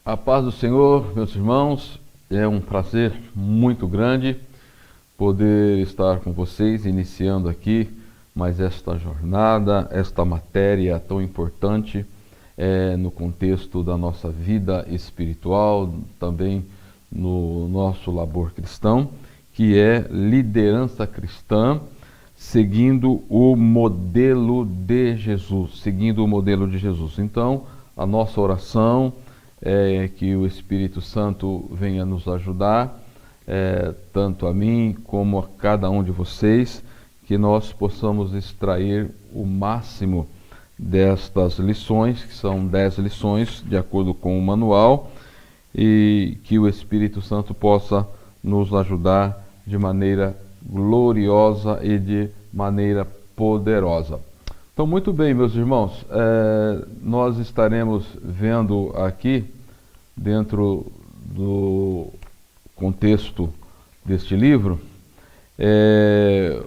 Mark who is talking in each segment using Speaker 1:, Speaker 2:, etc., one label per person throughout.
Speaker 1: A paz do Senhor, meus irmãos, é um prazer muito grande poder estar com vocês, iniciando aqui mais esta jornada, esta matéria tão importante no contexto da nossa vida espiritual, também no nosso labor cristão, que é liderança cristã, seguindo o modelo de Jesus, Então, a nossa oração é que o Espírito Santo venha nos ajudar, tanto a mim como a cada um de vocês, que nós possamos extrair o máximo destas lições, que são 10 lições, de acordo com o manual, e que o Espírito Santo possa nos ajudar de maneira gloriosa e de maneira poderosa. Então, muito bem, meus irmãos, nós estaremos vendo aqui, dentro do contexto deste livro,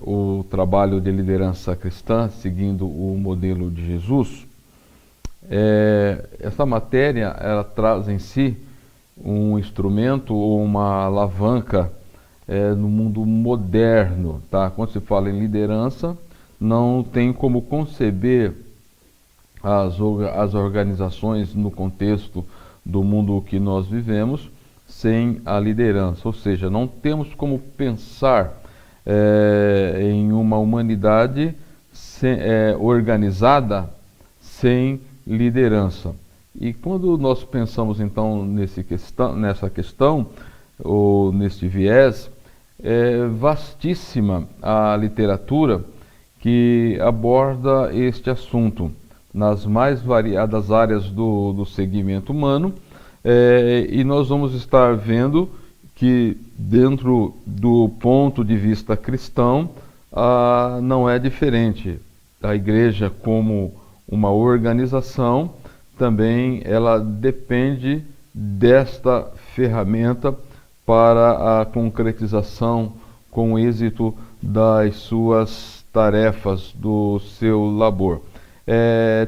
Speaker 1: o trabalho de liderança cristã, seguindo o modelo de Jesus. Essa matéria, ela traz em si um instrumento ou uma alavanca no mundo moderno, tá? Quando se fala em liderança, não tem como conceber as organizações no contexto do mundo que nós vivemos sem a liderança, ou seja, não temos como pensar em uma humanidade organizada sem liderança. E quando nós pensamos então nessa questão, ou neste viés, é vastíssima a literatura que aborda este assunto nas mais variadas áreas do segmento humano, e nós vamos estar vendo que, dentro do ponto de vista cristão, não é diferente. A igreja, como uma organização, também ela depende desta ferramenta para a concretização com êxito das suas tarefas, do seu labor.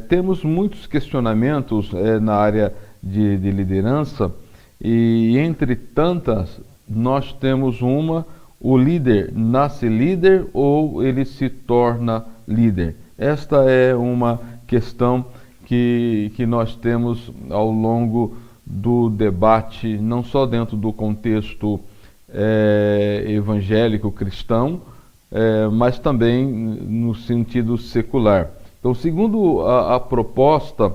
Speaker 1: Temos muitos questionamentos na área de liderança, e entre tantas nós temos o líder nasce líder ou ele se torna líder? Esta é uma questão que nós temos ao longo do debate, não só dentro do contexto evangélico cristão, mas também no sentido secular. Então, segundo a proposta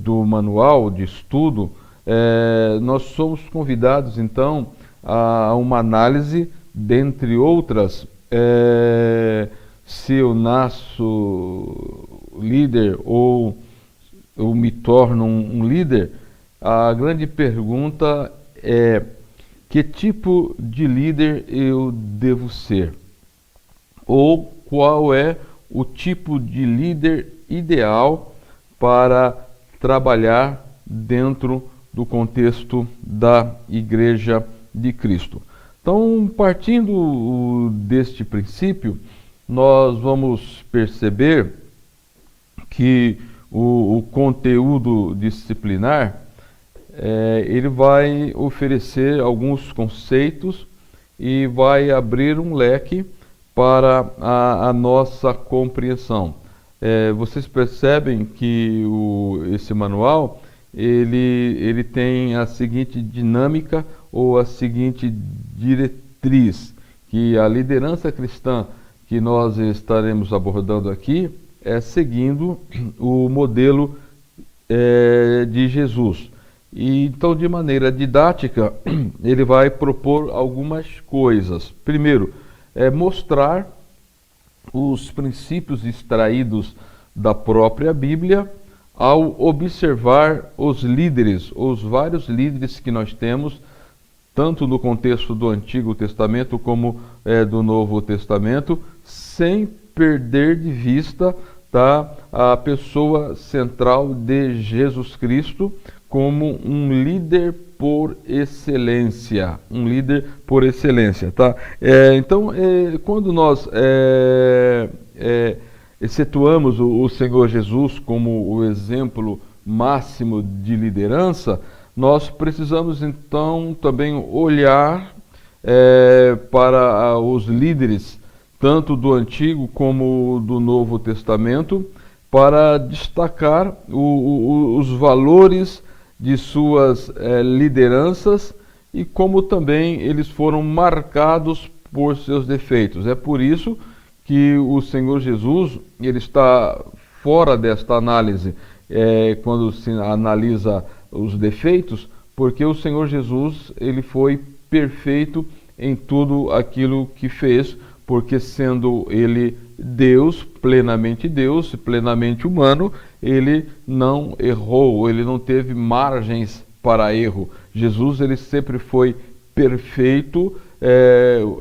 Speaker 1: do manual de estudo, nós somos convidados então a uma análise, dentre outras, se eu nasço líder ou eu me torno um líder. A grande pergunta é: que tipo de líder eu devo ser? Ou qual é o tipo de líder ideal para trabalhar dentro do contexto da Igreja de Cristo? Então, partindo deste princípio, nós vamos perceber que o conteúdo disciplinar ele vai oferecer alguns conceitos e vai abrir um leque para a nossa compreensão. Vocês percebem que esse manual ele tem a seguinte dinâmica ou a seguinte diretriz, que a liderança cristã que nós estaremos abordando aqui é seguindo o modelo de Jesus. E então, de maneira didática, ele vai propor algumas coisas. Primeiro, mostrar os princípios extraídos da própria Bíblia ao observar os líderes, os vários líderes que nós temos, tanto no contexto do Antigo Testamento como do Novo Testamento, sem perder de vista a pessoa central de Jesus Cristo como um líder por excelência, tá? Então, quando nós excetuamos o Senhor Jesus como o exemplo máximo de liderança, nós precisamos então também olhar para os líderes, tanto do Antigo como do Novo Testamento, para destacar os valores de suas lideranças e como também eles foram marcados por seus defeitos. É por isso que o Senhor Jesus ele está fora desta análise quando se analisa os defeitos, porque o Senhor Jesus ele foi perfeito em tudo aquilo que fez, porque sendo ele Deus, plenamente humano, ele não errou, ele não teve margens para erro. Jesus ele sempre foi perfeito,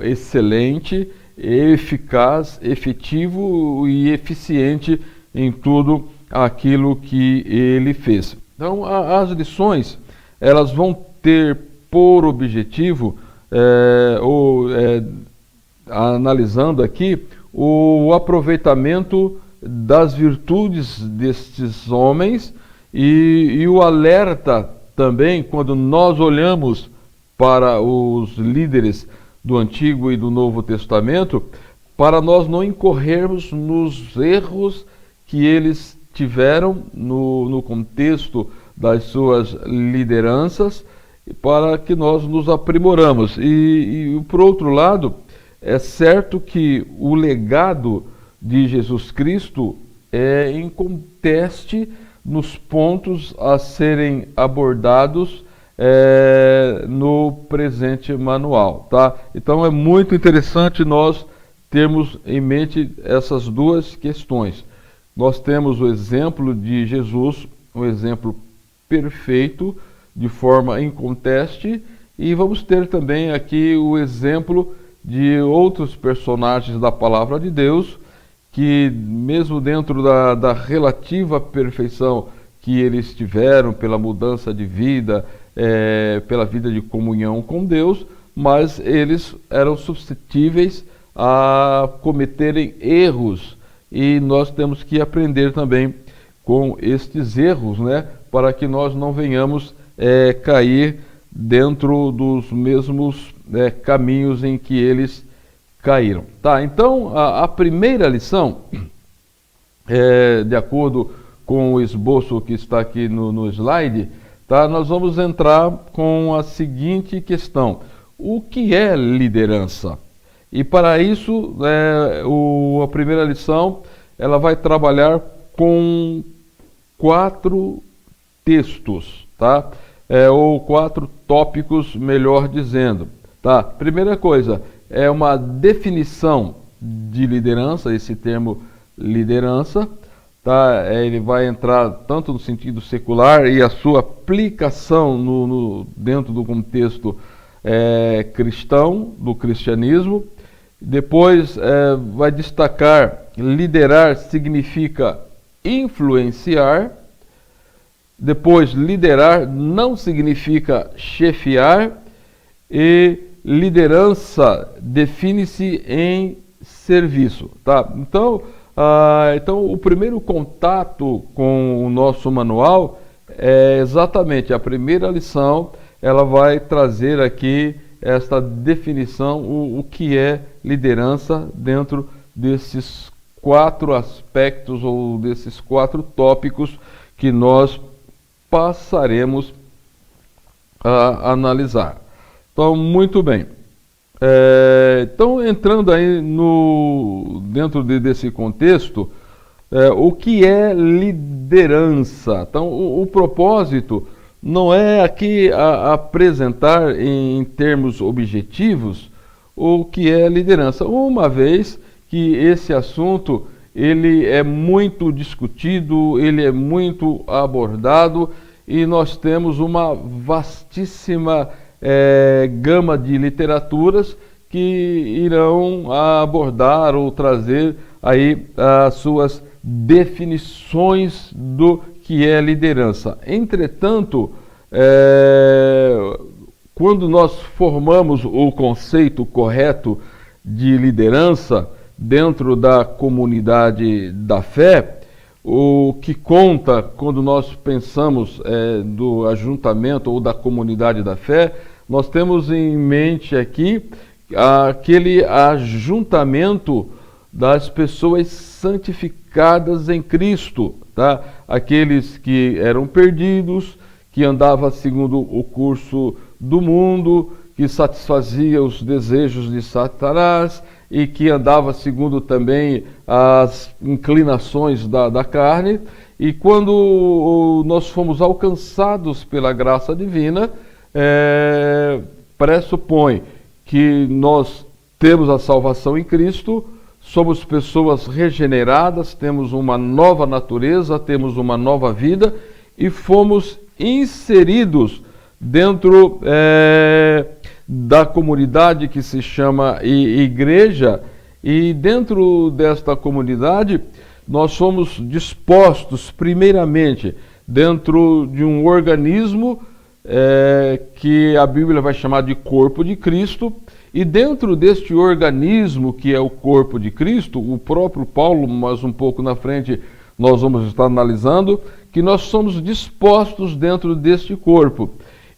Speaker 1: excelente, eficaz, efetivo e eficiente em tudo aquilo que ele fez. Então, as lições, elas vão ter por objetivo, analisando aqui, o aproveitamento das virtudes destes homens e o alerta também, quando nós olhamos para os líderes do Antigo e do Novo Testamento, para nós não incorrermos nos erros que eles tiveram no contexto das suas lideranças, para que nós nos aprimoramos. E por outro lado, é certo que o legado de Jesus Cristo é inconteste nos pontos a serem abordados no presente manual, tá? Então é muito interessante nós termos em mente essas duas questões. Nós temos o exemplo de Jesus, um exemplo perfeito, de forma inconteste, e vamos ter também aqui o exemplo de outros personagens da Palavra de Deus, que mesmo dentro da relativa perfeição que eles tiveram, pela mudança de vida, pela vida de comunhão com Deus, mas eles eram suscetíveis a cometerem erros, e nós temos que aprender também com estes erros, né, para que nós não venhamos cair dentro dos mesmos caminhos em que eles caíram. Tá, então a primeira lição, de acordo com o esboço que está aqui no slide, tá, nós vamos entrar com a seguinte questão: o que é liderança? E para isso, a primeira lição ela vai trabalhar com 4 textos, tá? Ou 4 tópicos, melhor dizendo, tá? Primeira coisa, é uma definição de liderança, esse termo liderança, tá? Ele vai entrar tanto no sentido secular e a sua aplicação dentro do contexto cristão, do cristianismo. Depois vai destacar: liderar significa influenciar. Depois, liderar não significa chefiar. E liderança define-se em serviço, tá? Então, o primeiro contato com o nosso manual é exatamente a primeira lição. Ela vai trazer aqui esta definição, o que é liderança dentro desses 4 aspectos ou desses 4 tópicos que nós passaremos a analisar. Então, muito bem. Então, entrando aí dentro desse contexto, o que é liderança? Então, o propósito não é aqui apresentar em termos objetivos o que é liderança, uma vez que esse assunto ele é muito discutido, ele é muito abordado, e nós temos uma vastíssima gama de literaturas que irão abordar ou trazer aí as suas definições do que é liderança. Entretanto, quando nós formamos o conceito correto de liderança dentro da comunidade da fé, o que conta quando nós pensamos do ajuntamento ou da comunidade da fé, nós temos em mente aqui aquele ajuntamento das pessoas santificadas em Cristo, tá? Aqueles que eram perdidos, que andavam segundo o curso do mundo, que satisfazia os desejos de Satanás e que andava segundo também as inclinações da carne. E quando nós fomos alcançados pela graça divina, pressupõe que nós temos a salvação em Cristo, somos pessoas regeneradas, temos uma nova natureza, temos uma nova vida e fomos inseridos dentro da comunidade que se chama igreja, e dentro desta comunidade nós somos dispostos primeiramente dentro de um organismo que a Bíblia vai chamar de corpo de Cristo, e dentro deste organismo que é o corpo de Cristo, o próprio Paulo, mas um pouco na frente nós vamos estar analisando, que nós somos dispostos dentro deste corpo.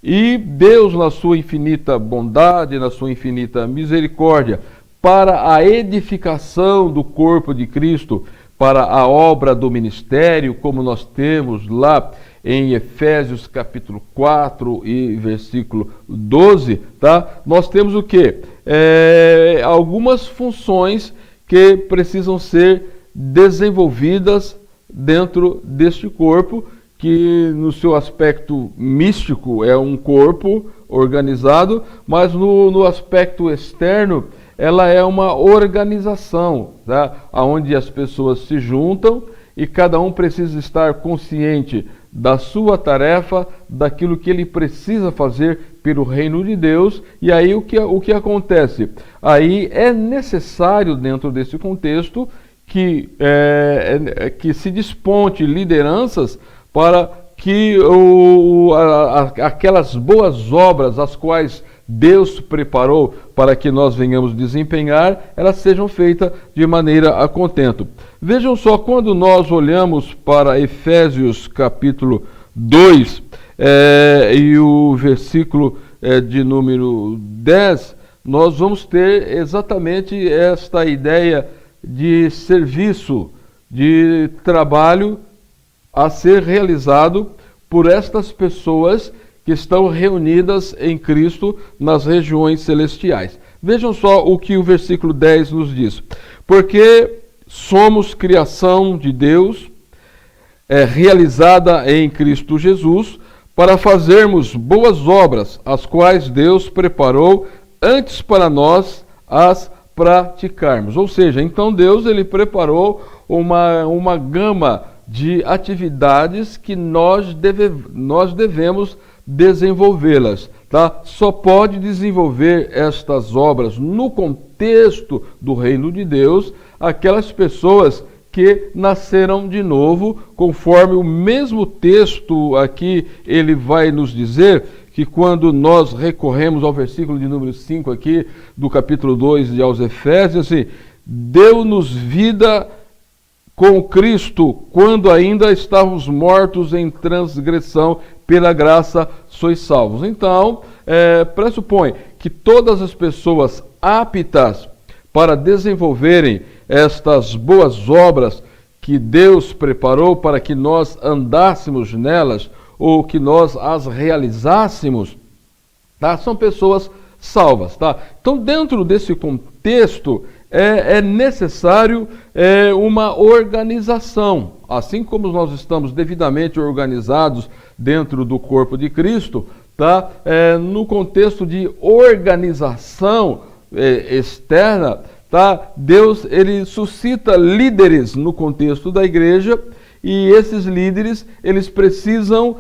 Speaker 1: E Deus, na sua infinita bondade, na sua infinita misericórdia, para a edificação do corpo de Cristo, para a obra do ministério, como nós temos lá em Efésios capítulo 4 e versículo 12, tá? Nós temos o quê? Algumas funções que precisam ser desenvolvidas dentro deste corpo, que no seu aspecto místico é um corpo organizado, mas no aspecto externo ela é uma organização, tá? Onde as pessoas se juntam e cada um precisa estar consciente da sua tarefa, daquilo que ele precisa fazer pelo reino de Deus. E aí o que acontece? Aí é necessário, dentro desse contexto, que se desponte lideranças para que aquelas boas obras, as quais Deus preparou para que nós venhamos desempenhar, elas sejam feitas de maneira a contento. Vejam só, quando nós olhamos para Efésios capítulo 2 e o versículo de número 10, nós vamos ter exatamente esta ideia de serviço, de trabalho a ser realizado por estas pessoas que estão reunidas em Cristo nas regiões celestiais. Vejam só o que o versículo 10 nos diz. Porque somos criação de Deus, realizada em Cristo Jesus, para fazermos boas obras, as quais Deus preparou antes para nós as praticarmos. Ou seja, então Deus ele preparou uma gama de atividades que nós devemos desenvolvê-las, tá? Só pode desenvolver estas obras no contexto do reino de Deus aquelas pessoas que nasceram de novo, conforme o mesmo texto aqui ele vai nos dizer que quando nós recorremos ao versículo de número 5 aqui do capítulo 2 de aos Efésios, assim, deu-nos vida com Cristo, quando ainda estávamos mortos em transgressão, pela graça sois salvos. Então, pressupõe que todas as pessoas aptas para desenvolverem estas boas obras que Deus preparou para que nós andássemos nelas, ou que nós as realizássemos, tá? São pessoas salvas, tá? Então, dentro desse contexto, é necessário uma organização. Assim como nós estamos devidamente organizados dentro do corpo de Cristo, tá? No contexto de organização externa, tá? Deus ele suscita líderes no contexto da igreja, e esses líderes eles precisam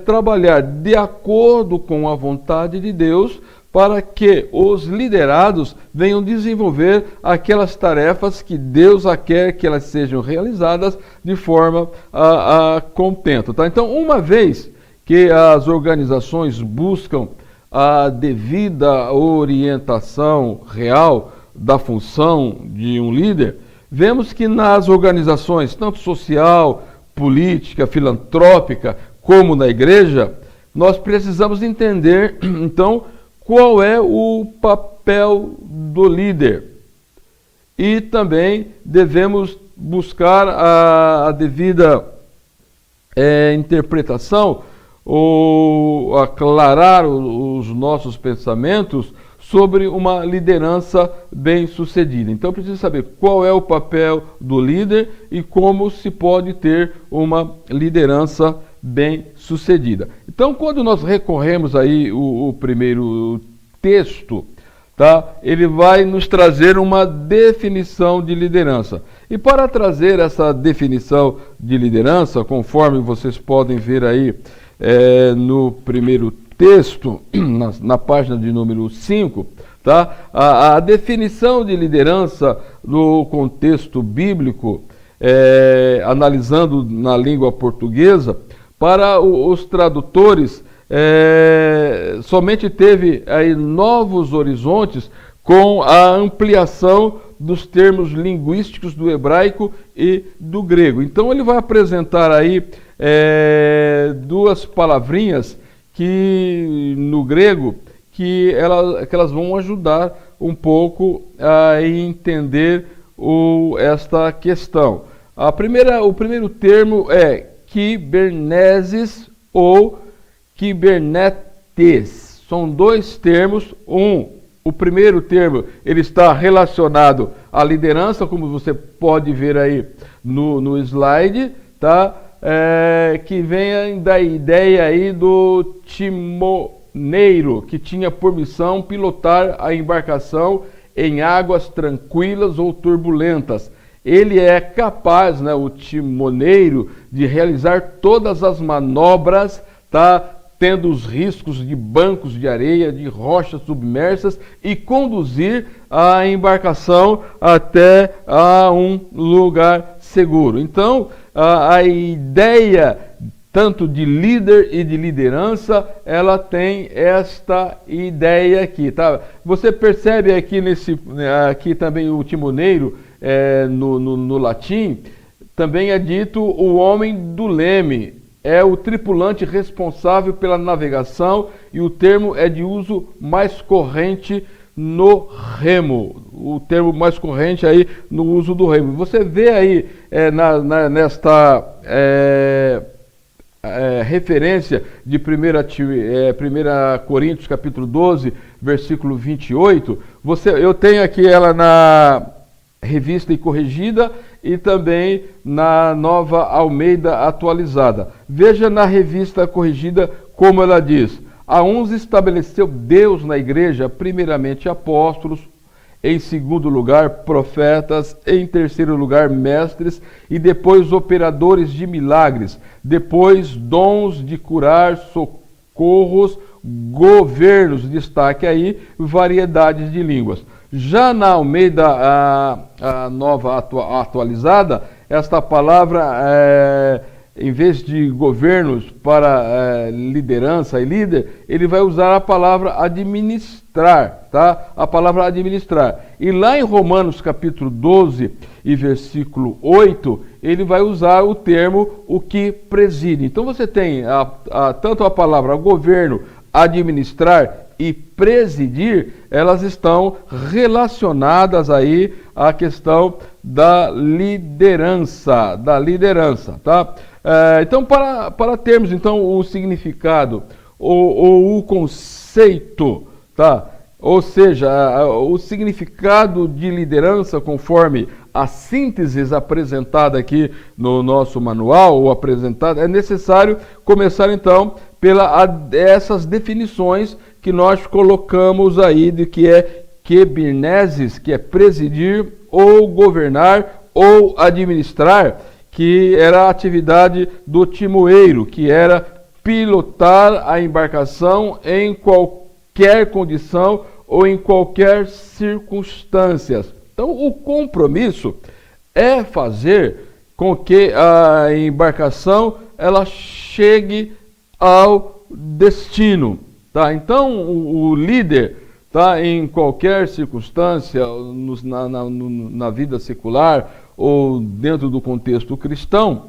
Speaker 1: trabalhar de acordo com a vontade de Deus, para que os liderados venham desenvolver aquelas tarefas que Deus quer que elas sejam realizadas de forma a contento. Tá? Então, uma vez que as organizações buscam a devida orientação real da função de um líder, vemos que nas organizações, tanto social política, filantrópica, como na igreja, nós precisamos entender, então, qual é o papel do líder. E também devemos buscar a devida interpretação ou aclarar os nossos pensamentos sobre uma liderança bem-sucedida. Então, precisa saber qual é o papel do líder e como se pode ter uma liderança bem-sucedida. Então, quando nós recorremos aí o primeiro texto, tá? Ele vai nos trazer uma definição de liderança. E para trazer essa definição de liderança, conforme vocês podem ver aí no primeiro texto, na página de número 5, tá? A definição de liderança no contexto bíblico, analisando na língua portuguesa, para os tradutores, somente teve aí novos horizontes com a ampliação dos termos linguísticos do hebraico e do grego. Então ele vai apresentar aí duas palavrinhas que no grego que elas vão ajudar um pouco a entender esta questão. O primeiro termo é kiberneses ou kibernetes. São dois termos. O primeiro termo ele está relacionado à liderança, como você pode ver aí no slide, tá? Que vem da ideia aí do timoneiro, que tinha por missão pilotar a embarcação em águas tranquilas ou turbulentas. Ele é capaz, né, o timoneiro, de realizar todas as manobras, tá? Tendo os riscos de bancos de areia, de rochas submersas e conduzir a embarcação até a um lugar seguro. Então, a ideia tanto de líder e de liderança, ela tem esta ideia aqui, tá? Você percebe aqui aqui também o timoneiro, no latim, também é dito o homem do leme. É o tripulante responsável pela navegação e o termo é de uso mais corrente no remo. O termo mais corrente aí no uso do remo. Você vê aí nesta referência de 1 Coríntios capítulo 12, versículo 28. Eu tenho aqui ela na Revista e Corrigida e também na Nova Almeida Atualizada. Veja na Revista Corrigida como ela diz: a uns estabeleceu Deus na igreja, primeiramente apóstolos, em segundo lugar profetas, em terceiro lugar mestres e depois operadores de milagres, depois dons de curar, socorros, governos, destaque aí variedades de línguas. Já na Almeida a Nova Atualizada, esta palavra, em vez de governos para liderança e líder, ele vai usar a palavra administrar, tá? A palavra administrar. E lá em Romanos capítulo 12 e versículo 8, ele vai usar o termo o que preside. Então você tem tanto a palavra governo, administrar e presidir, elas estão relacionadas aí à questão da liderança, tá? Então, para termos então o significado ou o conceito, tá? Ou seja, o significado de liderança conforme a síntese apresentada aqui no nosso manual, ou apresentada, é necessário começar então essas definições que nós colocamos aí de que é kiberneses, que é presidir ou governar ou administrar, que era a atividade do timoeiro, que era pilotar a embarcação em qualquer condição ou em qualquer circunstância. Então, o compromisso é fazer com que a embarcação ela chegue ao destino. Tá? Então, o líder, tá, em qualquer circunstância, na vida secular ou dentro do contexto cristão,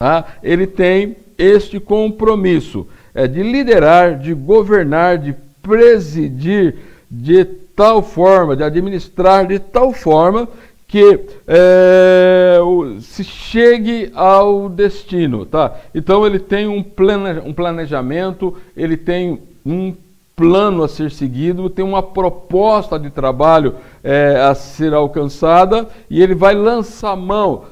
Speaker 1: tá? Ele tem este compromisso, de liderar, de governar, de presidir de tal forma, de administrar de tal forma que se chegue ao destino, tá? Então ele tem um planejamento, ele tem um plano a ser seguido, tem uma proposta de trabalho a ser alcançada, e ele vai lançar mão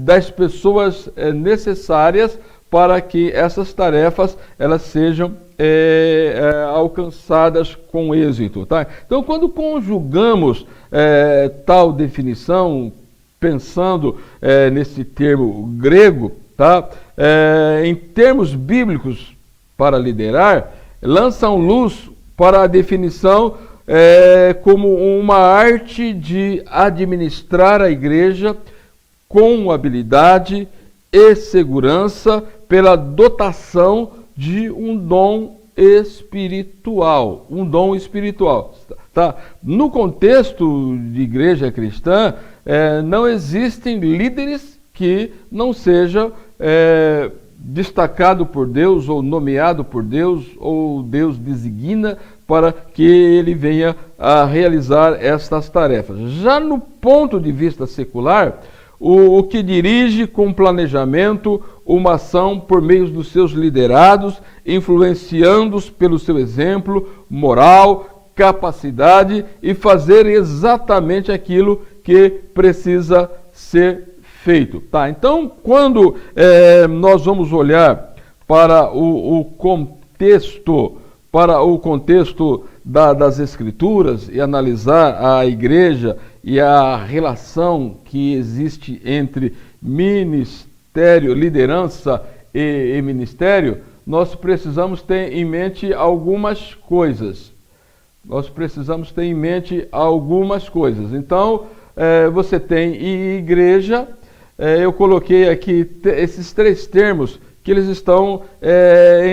Speaker 1: das pessoas necessárias para que essas tarefas elas sejam alcançadas com êxito, tá? Então, quando conjugamos tal definição, pensando nesse termo grego, tá? Em termos bíblicos para liderar, lançam luz para a definição como uma arte de administrar a igreja com habilidade e segurança pela dotação de um dom espiritual, tá? No contexto de igreja cristã, não existem líderes que não sejam destacado por Deus, ou nomeado por Deus, ou Deus designa para que ele venha a realizar estas tarefas. Já no ponto de vista secular, o que dirige com planejamento uma ação por meio dos seus liderados, influenciando-os pelo seu exemplo, moral, capacidade, e fazer exatamente aquilo que precisa ser feito. Tá? Então, quando nós vamos olhar para o contexto, das Escrituras, e analisar a igreja e a relação que existe entre ministério, liderança e ministério, nós precisamos ter em mente algumas coisas. Então, você tem igreja, eu coloquei aqui esses três termos que eles estão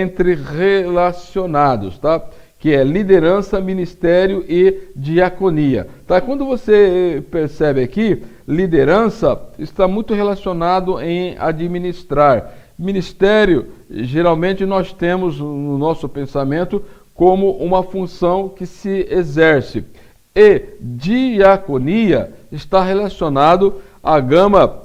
Speaker 1: entre-relacionados, tá? Que é liderança, ministério e diaconia. Tá? Quando você percebe aqui, liderança está muito relacionado em administrar. Ministério, geralmente nós temos no nosso pensamento como uma função que se exerce. E diaconia está relacionado à gama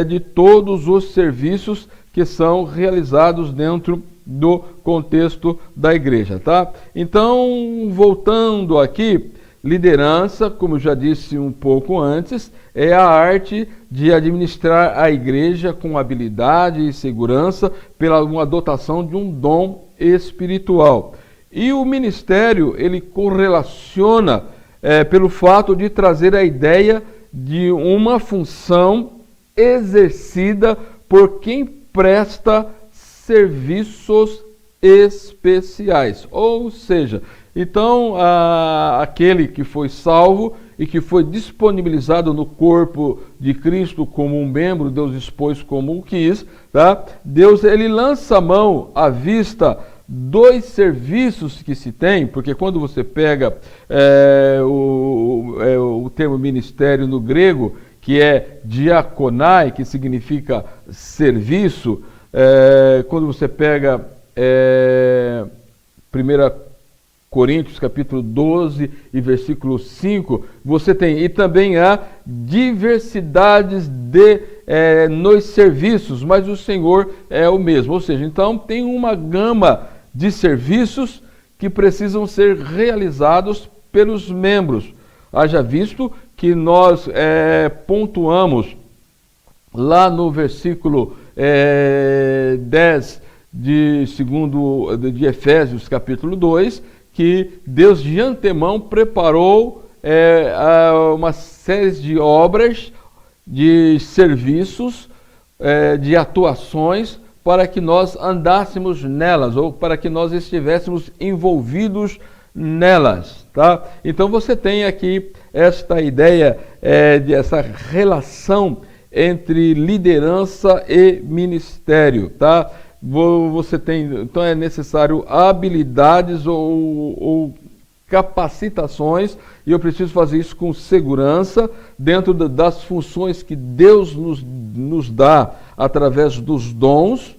Speaker 1: de todos os serviços que são realizados dentro do contexto da igreja, tá? Então, voltando aqui, liderança, como eu já disse um pouco antes, é a arte de administrar a igreja com habilidade e segurança pela uma dotação de um dom espiritual. E o ministério, ele correlaciona pelo fato de trazer a ideia de uma função exercida por quem presta serviços especiais. Ou seja, então aquele que foi salvo e que foi disponibilizado no corpo de Cristo como um membro, Deus expôs como quis, tá? Deus ele lança a mão à vista dos serviços que se tem, porque quando você pega o termo ministério no grego, que é diakonai, que significa serviço, quando você pega 1 Coríntios capítulo 12 e versículo 5, você tem, e também há diversidades nos serviços, mas o Senhor é o mesmo. Ou seja, então tem uma gama de serviços que precisam ser realizados pelos membros. Haja visto que nós pontuamos lá no versículo 10 de Efésios capítulo 2, que Deus de antemão preparou uma série de obras, de serviços, de atuações, para que nós andássemos nelas, ou para que nós estivéssemos envolvidos nelas, tá? Então você tem aqui esta ideia dessa relação entre liderança e ministério, tá? Você tem, então é necessário habilidades ou capacitações, e eu preciso fazer isso com segurança dentro das funções que Deus nos dá através dos dons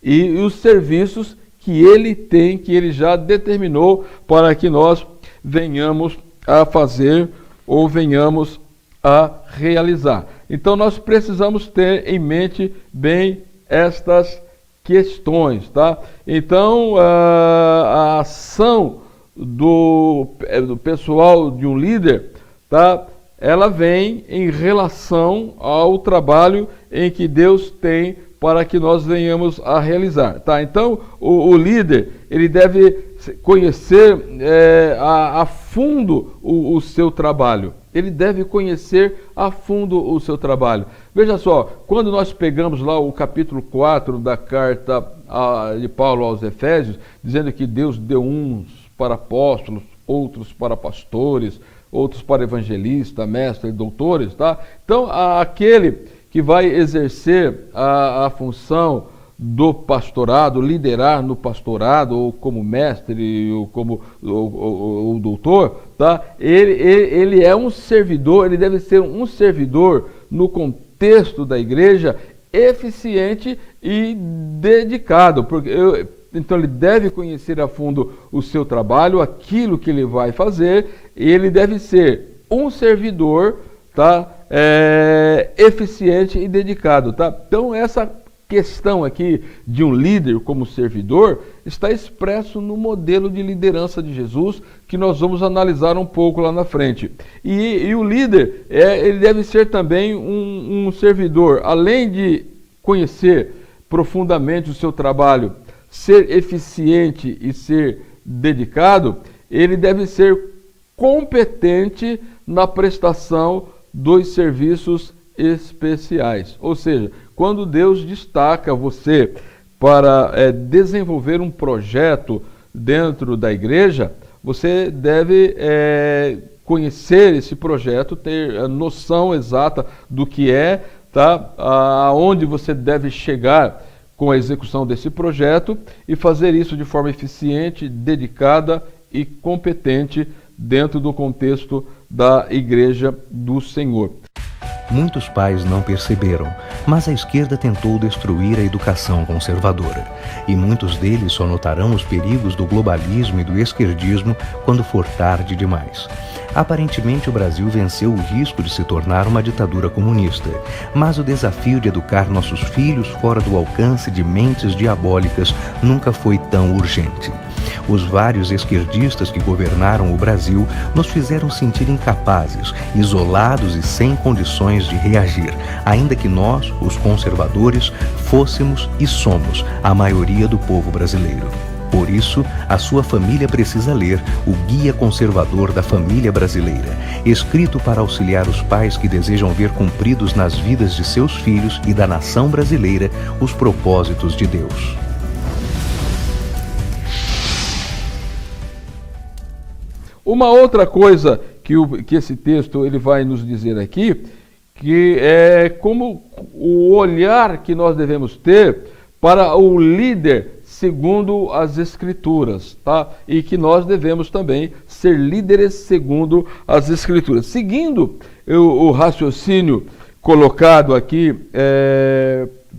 Speaker 1: e os serviços que ele tem, que ele já determinou para que nós venhamos a fazer ou venhamos a realizar. Então nós precisamos ter em mente bem estas questões, tá? Então a ação do pessoal de um líder, tá? Ela vem em relação ao trabalho em que Deus tem para que nós venhamos a realizar, tá? Então o líder, ele deve conhecer a fundo o seu trabalho. Ele deve conhecer a fundo o seu trabalho. Veja só, quando nós pegamos lá o capítulo 4 da carta de Paulo aos Efésios, dizendo que Deus deu uns para apóstolos, outros para pastores, outros para evangelistas, mestres, doutores, tá? Então, aquele que vai exercer a função do pastorado, liderar no pastorado, ou como mestre, ou como o doutor, tá? Ele é um servidor, ele deve ser um servidor no contexto da igreja eficiente e dedicado, porque então ele deve conhecer a fundo o seu trabalho, aquilo que ele vai fazer, e ele deve ser um servidor, tá? Eficiente e dedicado, tá? Então essa questão aqui de um líder como servidor está expresso no modelo de liderança de Jesus, que nós vamos analisar um pouco lá na frente. E o líder, ele deve ser também um servidor, além de conhecer profundamente o seu trabalho, ser eficiente e ser dedicado, ele deve ser competente na prestação dos serviços especiais. Ou seja, quando Deus destaca você para desenvolver um projeto dentro da igreja, você deve conhecer esse projeto, ter a noção exata do que é, tá? Aonde você deve chegar com a execução desse projeto e fazer isso de forma eficiente, dedicada e competente dentro do contexto da Igreja do Senhor.
Speaker 2: Muitos pais não perceberam, mas a esquerda tentou destruir a educação conservadora. E muitos deles só notarão os perigos do globalismo e do esquerdismo quando for tarde demais. Aparentemente, o Brasil venceu o risco de se tornar uma ditadura comunista, mas o desafio de educar nossos filhos fora do alcance de mentes diabólicas nunca foi tão urgente. Os vários esquerdistas que governaram o Brasil nos fizeram sentir incapazes, isolados e sem condições de reagir, ainda que nós, os conservadores, fôssemos e somos a maioria do povo brasileiro. Por isso, a sua família precisa ler o Guia Conservador da Família Brasileira, escrito para auxiliar os pais que desejam ver cumpridos nas vidas de seus filhos e da nação brasileira os propósitos de Deus.
Speaker 1: Uma outra coisa que esse texto ele vai nos dizer aqui, que é como o olhar que nós devemos ter para o líder segundo as Escrituras, tá? E que nós devemos também ser líderes segundo as Escrituras. Seguindo o raciocínio colocado aqui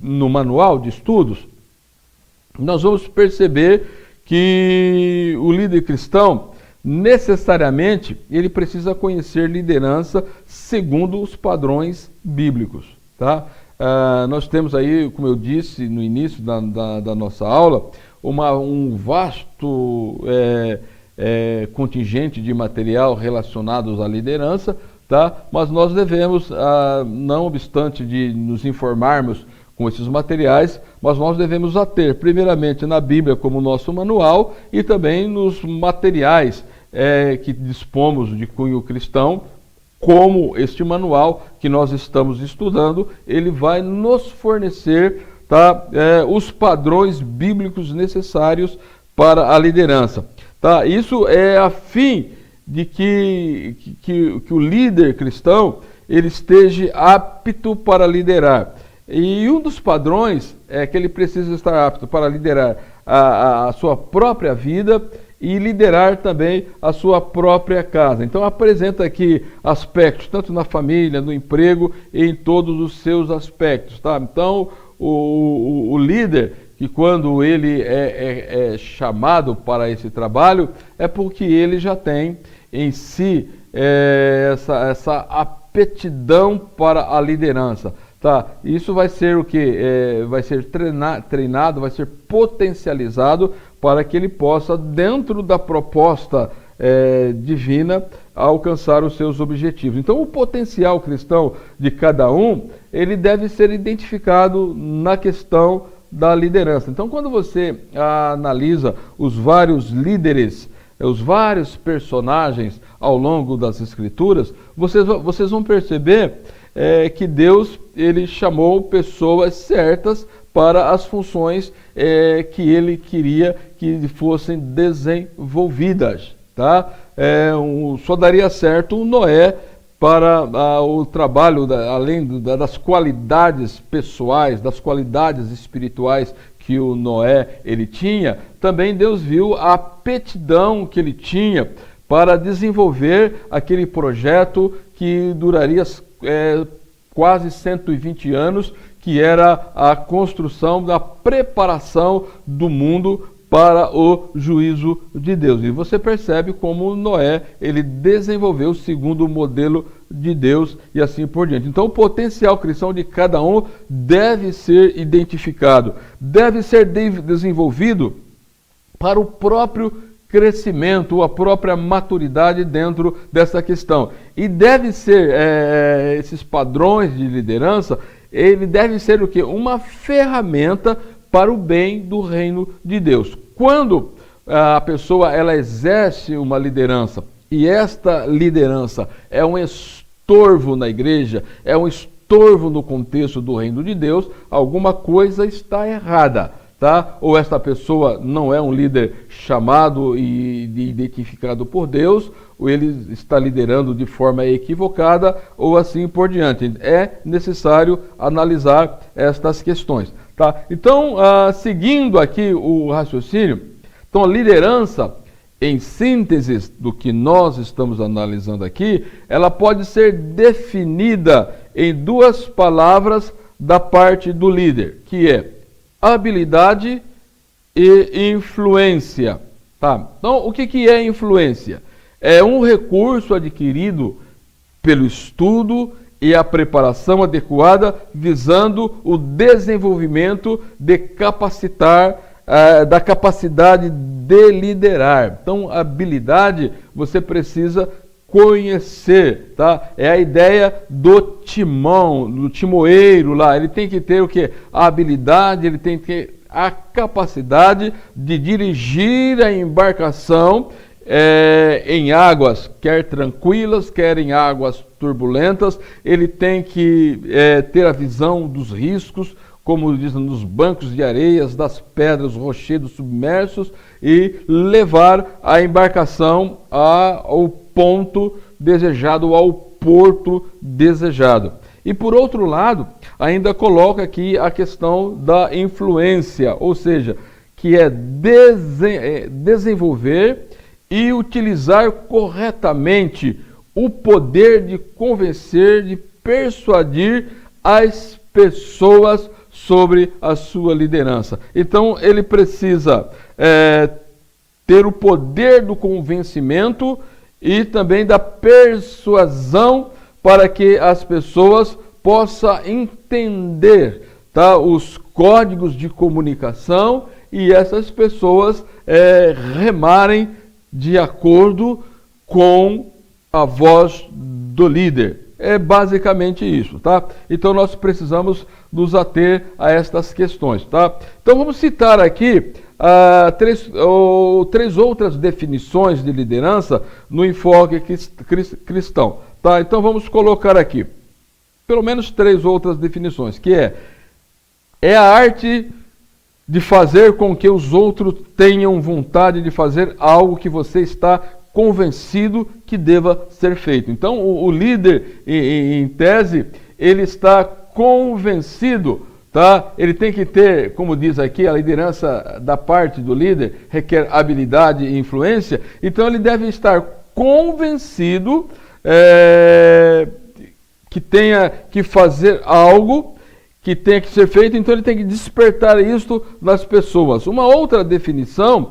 Speaker 1: no manual de estudos, nós vamos perceber que o líder cristão, necessariamente, ele precisa conhecer liderança segundo os padrões bíblicos, tá? Nós temos aí, como eu disse no início da nossa aula, um vasto contingente de material relacionados à liderança, tá? Mas nós devemos, não obstante de nos informarmos com esses materiais, mas nós devemos ater, primeiramente, na Bíblia como nosso manual e também nos materiais que dispomos de cunho cristão, como este manual que nós estamos estudando, ele vai nos fornecer, tá, os padrões bíblicos necessários para a liderança. Tá? Isso é a fim de que o líder cristão ele esteja apto para liderar. E um dos padrões é que ele precisa estar apto para liderar a sua própria vida e liderar também a sua própria casa. Então apresenta aqui aspectos, tanto na família, no emprego, e em todos os seus aspectos, tá? Então o líder, que quando ele é chamado para esse trabalho, é porque ele já tem em si essa aptidão para a liderança. Tá, isso vai ser o que? Vai ser treinado, vai ser potencializado para que ele possa, dentro da proposta divina, alcançar os seus objetivos. Então, o potencial cristão de cada um, ele deve ser identificado na questão da liderança. Então, quando você analisa os vários líderes, os vários personagens ao longo das Escrituras, vocês vão perceber que Deus ele chamou pessoas certas para as funções que ele queria que fossem desenvolvidas. Tá? Só daria certo o Noé para o trabalho, além das qualidades pessoais, das qualidades espirituais que o Noé ele tinha, também Deus viu a aptidão que ele tinha para desenvolver aquele projeto que duraria quase 120 anos, que era a construção da preparação do mundo para o juízo de Deus. E você percebe como Noé ele desenvolveu segundo o modelo de Deus e assim por diante. Então o potencial cristão de cada um deve ser identificado, deve ser desenvolvido para o próprio crescimento, a própria maturidade dentro dessa questão. E deve ser, esses padrões de liderança, ele deve ser o quê? Uma ferramenta para o bem do reino de Deus. Quando a pessoa ela exerce uma liderança e esta liderança é um estorvo na igreja, é um estorvo no contexto do reino de Deus, alguma coisa está errada. Tá? Ou esta pessoa não é um líder chamado e identificado por Deus, ou ele está liderando de forma equivocada, ou assim por diante. É necessário analisar estas questões. Tá? Então, seguindo aqui o raciocínio, então a liderança, em síntese do que nós estamos analisando aqui, ela pode ser definida em duas palavras da parte do líder, que é habilidade e influência. Tá? Então, o que é influência? É um recurso adquirido pelo estudo e a preparação adequada, visando o desenvolvimento de da capacidade de liderar. Então, habilidade você precisa conhecer, tá? É a ideia do timão, do timoeiro lá. Ele tem que ter o quê? A habilidade, ele tem que ter a capacidade de dirigir a embarcação em águas, quer tranquilas, quer em águas turbulentas. Ele tem que ter a visão dos riscos, como dizem, nos bancos de areias, das pedras, rochedos submersos, e levar a embarcação ao ponto desejado, ao porto desejado. E por outro lado, ainda coloca aqui a questão da influência, ou seja, que é desenvolver e utilizar corretamente o poder de convencer, de persuadir as pessoas sobre a sua liderança. Então ele precisa ter o poder do convencimento e também da persuasão para que as pessoas possam entender, tá, os códigos de comunicação e essas pessoas remarem de acordo com a voz do líder. É basicamente isso, tá? Então nós precisamos nos ater a estas questões, tá? Então vamos citar aqui três outras definições de liderança no enfoque cristão, tá? Então vamos colocar aqui pelo menos três outras definições, que é a arte de fazer com que os outros tenham vontade de fazer algo que você está convencido que deva ser feito. Então, o líder, em tese, ele está convencido tá? Ele tem que ter, como diz aqui, a liderança da parte do líder requer habilidade e influência, então ele deve estar convencido que tenha que fazer algo que tenha que ser feito, então ele tem que despertar isto nas pessoas. Uma outra definição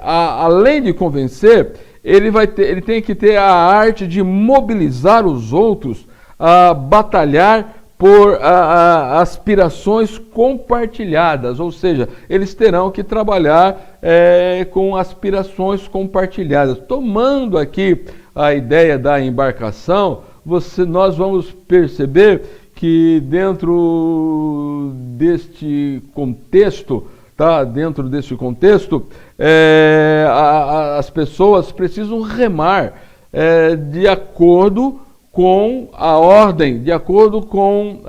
Speaker 1: além de convencer, ele tem que ter a arte de mobilizar os outros a batalhar por aspirações compartilhadas, ou seja, eles terão que trabalhar com aspirações compartilhadas. Tomando aqui a ideia da embarcação, nós vamos perceber que dentro deste contexto, as pessoas precisam remar de acordo com a ordem, de acordo com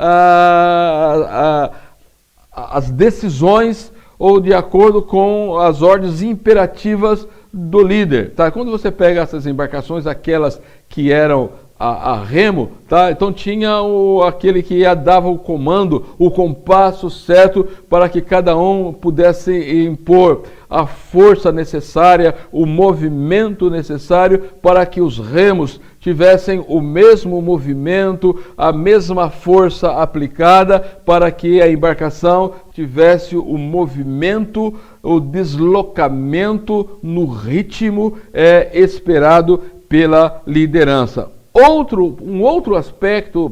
Speaker 1: as decisões ou de acordo com as ordens imperativas do líder. Tá? Quando você pega essas embarcações, aquelas que eram a remo, tá? Então tinha aquele que dava o comando, o compasso certo para que cada um pudesse impor a força necessária, o movimento necessário para que os remos tivessem o mesmo movimento, a mesma força aplicada para que a embarcação tivesse o movimento, o deslocamento no ritmo esperado pela liderança. Um outro aspecto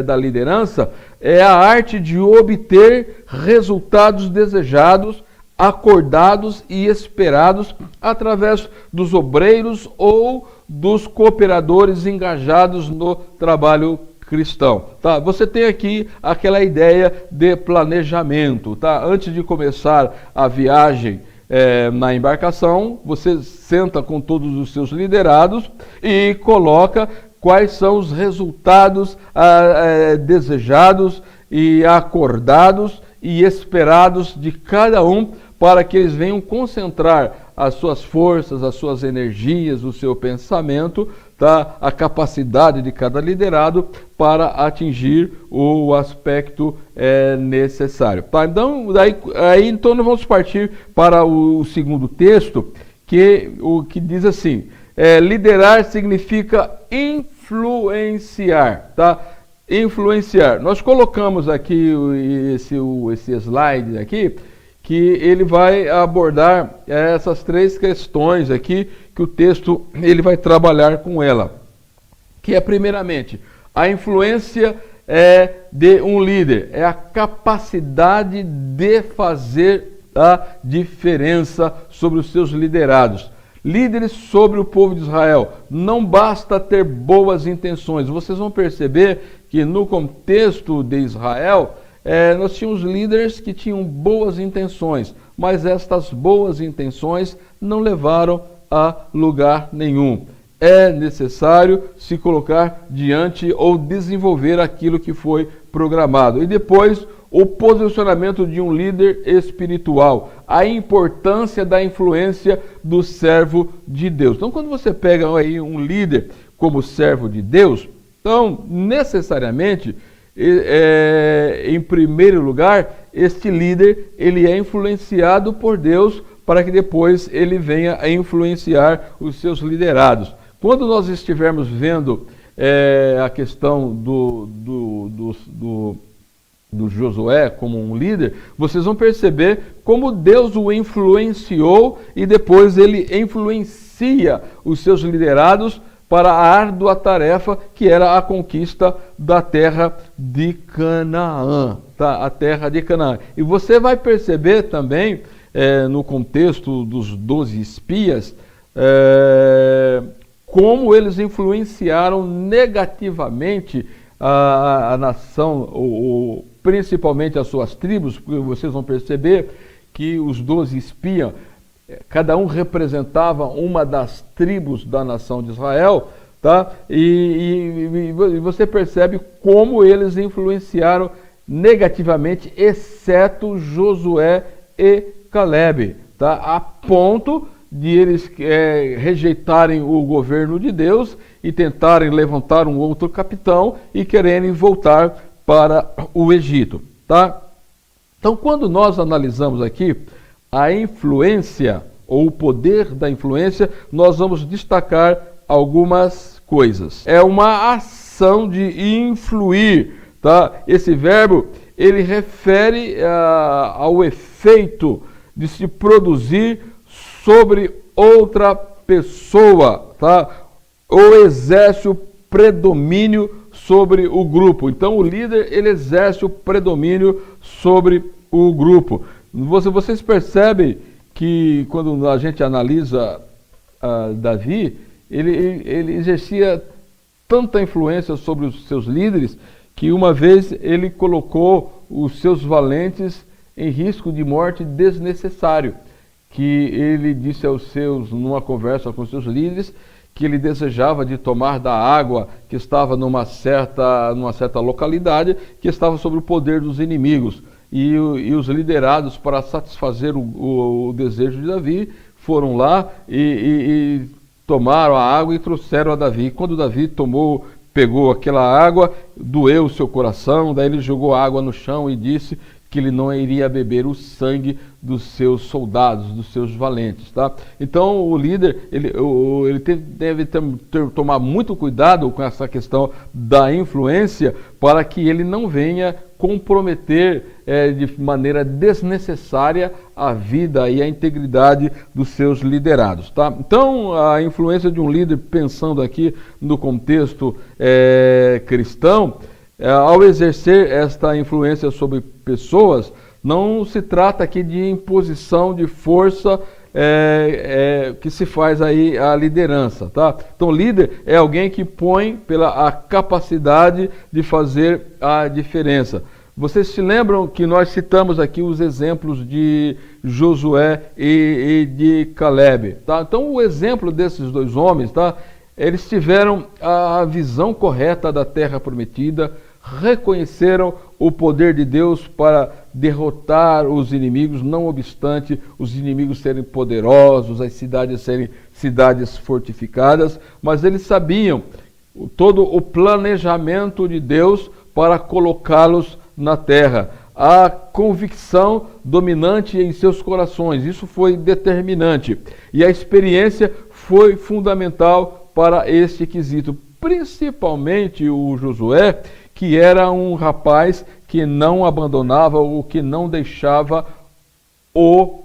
Speaker 1: da liderança é a arte de obter resultados desejados, acordados e esperados através dos obreiros ou dos cooperadores engajados no trabalho cristão. Tá? Você tem aqui aquela ideia de planejamento. Tá? Antes de começar a viagem na embarcação, você senta com todos os seus liderados e coloca quais são os resultados desejados e acordados e esperados de cada um para que eles venham concentrar as suas forças, as suas energias, o seu pensamento, tá? A capacidade de cada liderado para atingir o aspecto necessário. Tá? Então nós vamos partir para o segundo texto, que diz assim: liderar significa influenciar, tá? Influenciar. Nós colocamos aqui esse slide aqui, que ele vai abordar essas três questões aqui, que o texto ele vai trabalhar com ela. Que é, primeiramente, a influência de um líder, é a capacidade de fazer a diferença sobre os seus liderados. Líderes sobre o povo de Israel, não basta ter boas intenções. Vocês vão perceber que no contexto de Israel, nós tínhamos líderes que tinham boas intenções, mas estas boas intenções não levaram a lugar nenhum. É necessário se colocar diante ou desenvolver aquilo que foi programado. E depois, o posicionamento de um líder espiritual, a importância da influência do servo de Deus. Então, quando você pega aí um líder como servo de Deus, então, necessariamente, em primeiro lugar, este líder ele é influenciado por Deus para que depois ele venha a influenciar os seus liderados. Quando nós estivermos vendo a questão do Josué como um líder, vocês vão perceber como Deus o influenciou e depois ele influencia os seus liderados para a árdua tarefa que era a conquista da terra de Canaã, tá? A terra de Canaã. E você vai perceber também, no contexto dos 12 espias, como eles influenciaram negativamente a nação, principalmente as suas tribos, porque vocês vão perceber que os 12 espias, cada um representava uma das tribos da nação de Israel, tá? E você percebe como eles influenciaram negativamente, exceto Josué e Calebe, tá? A ponto de eles rejeitarem o governo de Deus e tentarem levantar um outro capitão e quererem voltar para o Egito, tá? Então, quando nós analisamos aqui a influência ou o poder da influência, nós vamos destacar algumas coisas. É uma ação de influir, tá? Esse verbo, ele refere ao efeito de se produzir sobre outra pessoa, tá? Ou exerce o predomínio sobre o grupo. Então, o líder, ele exerce o predomínio sobre o grupo. Vocês percebem que quando a gente analisa Davi, ele exercia tanta influência sobre os seus líderes que uma vez ele colocou os seus valentes em risco de morte desnecessário, que ele disse aos seus, numa conversa com os seus líderes, que ele desejava de tomar da água que estava numa certa localidade, que estava sob o poder dos inimigos. E os liderados, para satisfazer o desejo de Davi, foram lá e tomaram a água e trouxeram a Davi. E quando Davi pegou aquela água, doeu o seu coração, daí ele jogou a água no chão e disse que ele não iria beber o sangue dos seus soldados, dos seus valentes, tá? Então o líder, ele deve tomar muito cuidado com essa questão da influência, para que ele não venha comprometer de maneira desnecessária a vida e a integridade dos seus liderados, tá? Então a influência de um líder, pensando aqui no contexto cristão, ao exercer esta influência sobre pessoas, não se trata aqui de imposição de força que se faz aí a liderança, tá? Então, líder é alguém que põe pela capacidade de fazer a diferença. Vocês se lembram que nós citamos aqui os exemplos de Josué e de Caleb, tá? Então, o exemplo desses dois homens, tá? Eles tiveram a visão correta da terra prometida, reconheceram o poder de Deus para derrotar os inimigos, não obstante os inimigos serem poderosos, as cidades serem cidades fortificadas, mas eles sabiam todo o planejamento de Deus para colocá-los na terra. A convicção dominante em seus corações, isso foi determinante. E a experiência foi fundamental para este quesito, principalmente o Josué, que era um rapaz que não abandonava ou que não deixava o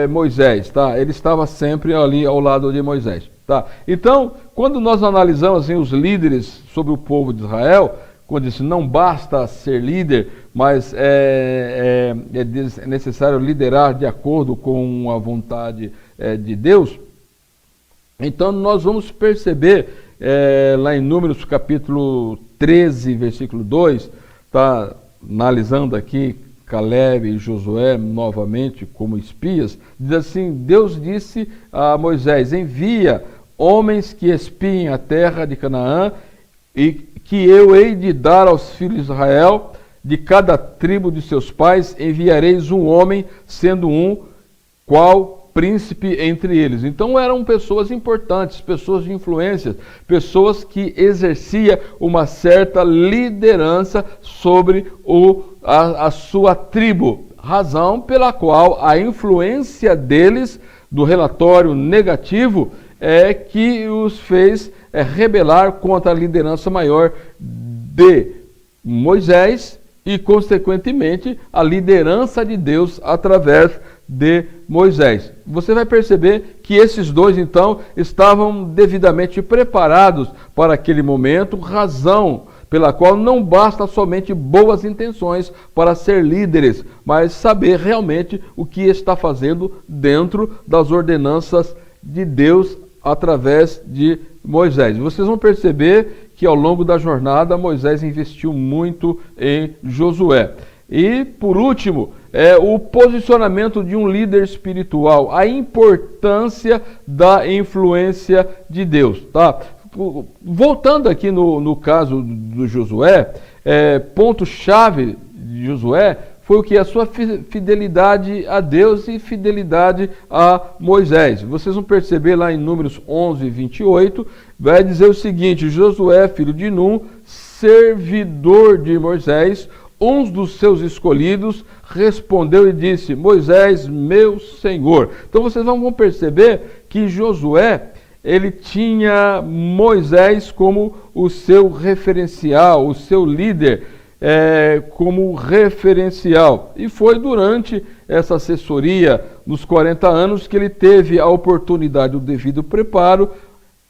Speaker 1: Moisés, tá? Ele estava sempre ali ao lado de Moisés, tá? Então, quando nós analisamos assim, os líderes sobre o povo de Israel, quando diz não basta ser líder, mas é necessário liderar de acordo com a vontade de Deus, então nós vamos perceber lá em Números capítulo 13, versículo 2, está analisando aqui Caleb e Josué novamente como espias, diz assim: Deus disse a Moisés: envia homens que espiem a terra de Canaã, e que eu hei de dar aos filhos de Israel, de cada tribo de seus pais enviareis um homem, sendo um qual príncipe entre eles. Então eram pessoas importantes, pessoas de influência, pessoas que exerciam uma certa liderança sobre a sua tribo, razão pela qual a influência deles, do relatório negativo, é que os fez rebelar contra a liderança maior de Moisés e, consequentemente, a liderança de Deus através de Moisés. Você vai perceber que esses dois, então, estavam devidamente preparados para aquele momento, razão pela qual não basta somente boas intenções para ser líderes, mas saber realmente o que está fazendo dentro das ordenanças de Deus através de Moisés. Vocês vão perceber que ao longo da jornada Moisés investiu muito em Josué. E, por último, o posicionamento de um líder espiritual, a importância da influência de Deus, tá? Voltando aqui no caso do Josué, ponto-chave de Josué foi o que? A sua fidelidade a Deus e fidelidade a Moisés. Vocês vão perceber lá em Números 11, 28, vai dizer o seguinte: Josué, filho de Num, servidor de Moisés, um dos seus escolhidos, respondeu e disse: Moisés, meu senhor. Então vocês vão perceber que Josué, ele tinha Moisés como o seu referencial, o seu líder, como referencial. E foi durante essa assessoria, nos 40 anos, que ele teve a oportunidade, o devido preparo.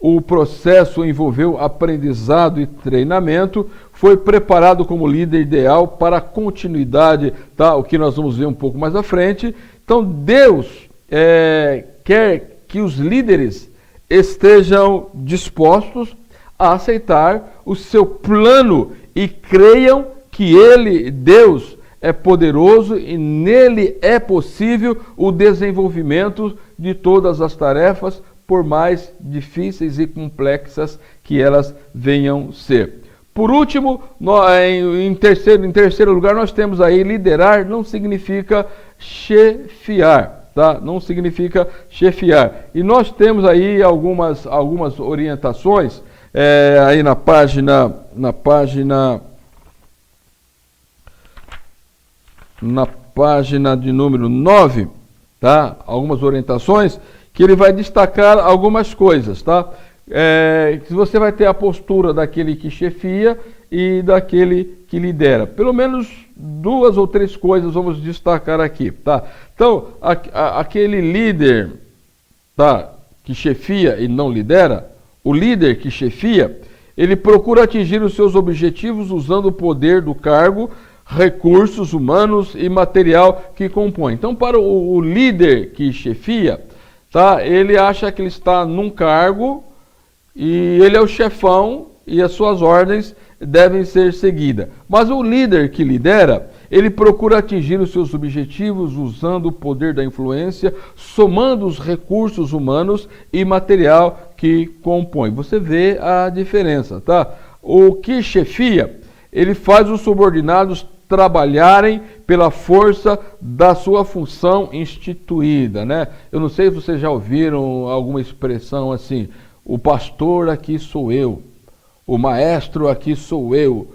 Speaker 1: O processo envolveu aprendizado e treinamento, foi preparado como líder ideal para a continuidade, tá? O que nós vamos ver um pouco mais à frente. Então Deus quer que os líderes estejam dispostos a aceitar o seu plano e creiam que Ele, Deus, é poderoso e nele é possível o desenvolvimento de todas as tarefas, por mais difíceis e complexas que elas venham ser. Por último, em terceiro lugar, nós temos aí liderar não significa chefiar, tá? Não significa chefiar. E nós temos aí algumas orientações aí na página de número 9, tá? Algumas orientações que ele vai destacar algumas coisas, tá? Que você vai ter a postura daquele que chefia e daquele que lidera. Pelo menos 2 ou 3 coisas vamos destacar aqui, tá? Então, aquele líder, tá, que chefia e não lidera, o líder que chefia, ele procura atingir os seus objetivos usando o poder do cargo, recursos humanos e material que compõe. Então, para o líder que chefia, tá, ele acha que ele está num cargo e ele é o chefão e as suas ordens devem ser seguidas. Mas o líder que lidera, ele procura atingir os seus objetivos usando o poder da influência, somando os recursos humanos e material que compõe. Você vê a diferença, tá? O que chefia, ele faz os subordinados trabalharem pela força da sua função instituída, né? Eu não sei se vocês já ouviram alguma expressão assim: o pastor aqui sou eu, o maestro aqui sou eu.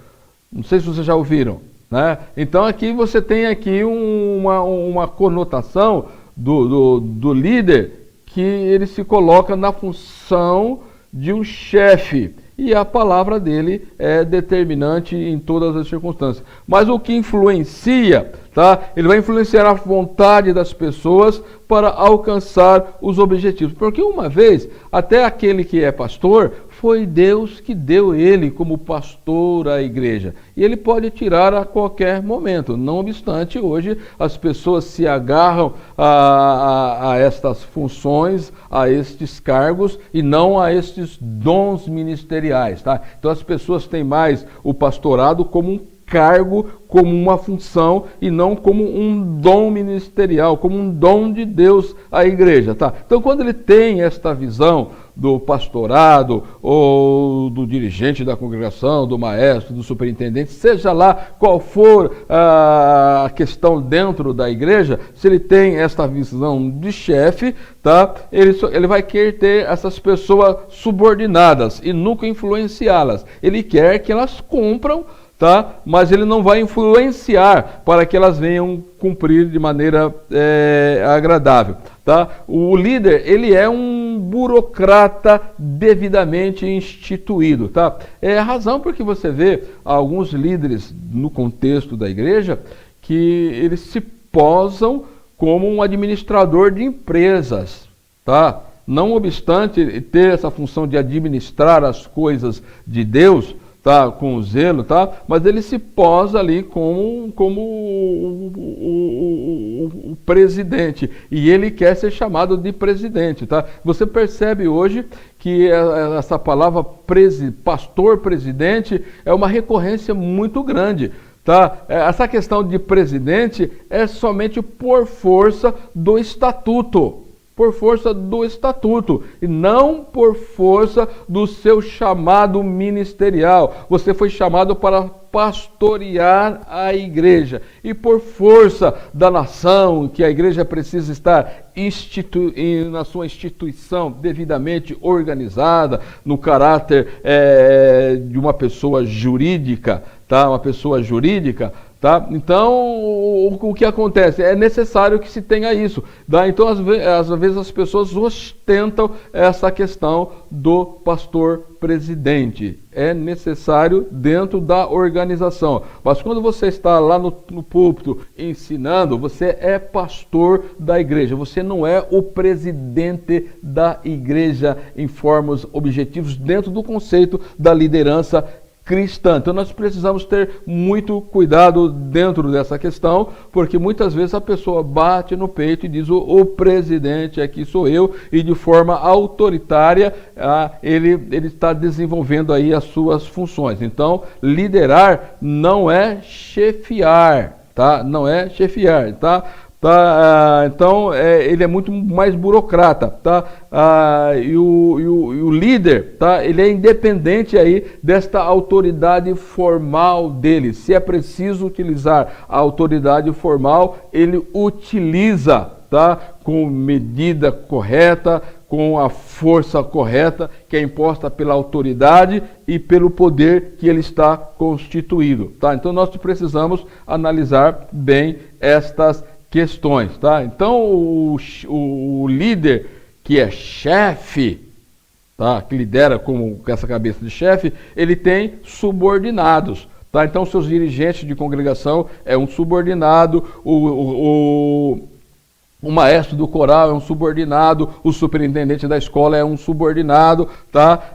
Speaker 1: Não sei se vocês já ouviram, né? Então aqui você tem aqui uma conotação do líder, que ele se coloca na função de um chefe. E a palavra dele é determinante em todas as circunstâncias. Mas o que influencia, tá? Ele vai influenciar a vontade das pessoas para alcançar os objetivos. Porque uma vez, até aquele que é pastor, foi Deus que deu ele como pastor à igreja. E ele pode tirar a qualquer momento. Não obstante, hoje as pessoas se agarram a estas funções, a estes cargos e não a estes dons ministeriais, tá? Então as pessoas têm mais o pastorado como um cargo, como uma função e não como um dom ministerial, como um dom de Deus à igreja, tá? Então quando ele tem esta visão do pastorado ou do dirigente da congregação, do maestro, do superintendente, seja lá qual for a questão dentro da igreja, se ele tem esta visão de chefe, tá? Ele vai querer ter essas pessoas subordinadas e nunca influenciá-las. Ele quer que elas cumpram, tá? Mas ele não vai influenciar para que elas venham cumprir de maneira agradável, tá? O líder, ele é um burocrata devidamente instituído, tá? É a razão por que você vê alguns líderes no contexto da igreja que eles se posam como um administrador de empresas, tá? Não obstante ter essa função de administrar as coisas de Deus, tá, com zelo, tá? Mas ele se posa ali como o presidente, e ele quer ser chamado de presidente, tá? Você percebe hoje que essa palavra pastor presidente é uma recorrência muito grande, tá? Essa questão de presidente é somente por força do estatuto, por força do estatuto e não por força do seu chamado ministerial. Você foi chamado para pastorear a igreja e por força da nação, que a igreja precisa estar na sua instituição devidamente organizada, no caráter de uma pessoa jurídica, tá? Uma pessoa jurídica. Tá? Então, o que acontece? É necessário que se tenha isso. Tá? Então, às vezes as pessoas ostentam essa questão do pastor presidente. É necessário dentro da organização. Mas quando você está lá no púlpito ensinando, você é pastor da igreja. Você não é o presidente da igreja em formas objetivos dentro do conceito da liderança cristã. Então nós precisamos ter muito cuidado dentro dessa questão, porque muitas vezes a pessoa bate no peito e diz o presidente aqui sou eu, e de forma autoritária ele está desenvolvendo aí as suas funções. Então liderar não é chefiar, tá? Não é chefiar, tá? Então ele é muito mais burocrata, tá? E o líder, tá? Ele é independente aí desta autoridade formal dele. Se é preciso utilizar a autoridade formal, ele utiliza, tá? Com medida correta, com a força correta que é imposta pela autoridade e pelo poder que ele está constituído, tá? Então nós precisamos analisar bem estas questões, tá? Então o líder que é chefe, tá? Que lidera com essa cabeça de chefe, ele tem subordinados, tá? Então seus dirigentes de congregação é um subordinado, o maestro do coral é um subordinado, o superintendente da escola é um subordinado, tá?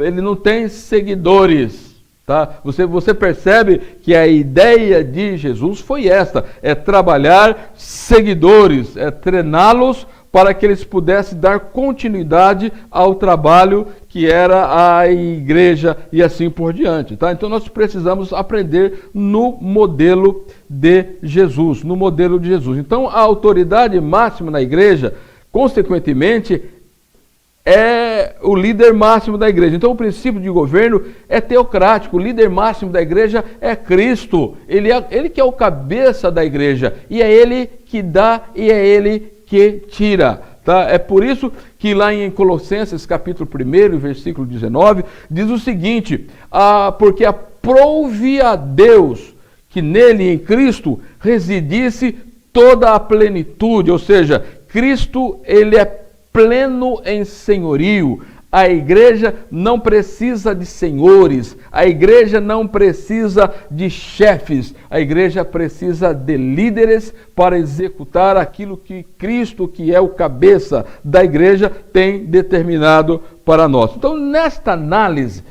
Speaker 1: Ele não tem seguidores. Tá? Você percebe que a ideia de Jesus foi esta, é trabalhar seguidores, é treiná-los para que eles pudessem dar continuidade ao trabalho que era a igreja e assim por diante. Tá? Então nós precisamos aprender no modelo de Jesus, no modelo de Jesus. Então a autoridade máxima na igreja, consequentemente, é o líder máximo da igreja. Então o princípio de governo é teocrático. O líder máximo da igreja é Cristo. Ele que é o cabeça da igreja. E é ele que dá e é ele que tira. Tá? É por isso que lá em Colossenses capítulo 1, versículo 19, diz o seguinte, porque aprouve a Deus que nele, em Cristo, residisse toda a plenitude. Ou seja, Cristo, ele é pleno em senhorio. A igreja não precisa de senhores, a igreja não precisa de chefes, a igreja precisa de líderes para executar aquilo que Cristo, que é o cabeça da igreja, tem determinado para nós. Então, nesta análise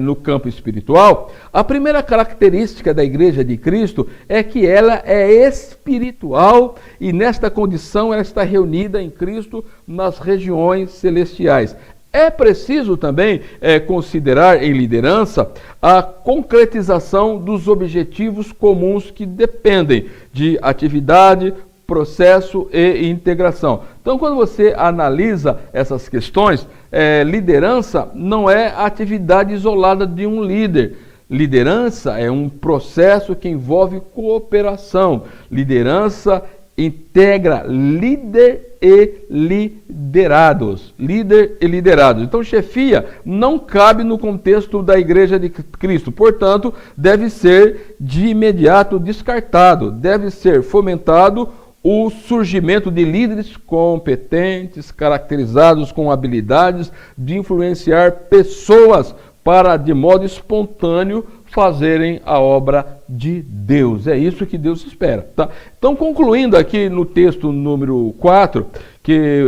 Speaker 1: no campo espiritual, a primeira característica da igreja de Cristo é que ela é espiritual e nesta condição ela está reunida em Cristo nas regiões celestiais. É preciso também considerar em liderança a concretização dos objetivos comuns que dependem de atividade, processo e integração. Então, quando você analisa essas questões, liderança não é a atividade isolada de um líder. Liderança é um processo que envolve cooperação. Liderança integra líder e liderados. Líder e liderados. Então, chefia não cabe no contexto da Igreja de Cristo. Portanto, deve ser de imediato descartado. Deve ser fomentado o surgimento de líderes competentes, caracterizados com habilidades de influenciar pessoas para, de modo espontâneo, fazerem a obra de Deus. É isso que Deus espera. Tá? Então, concluindo aqui no texto número 4, que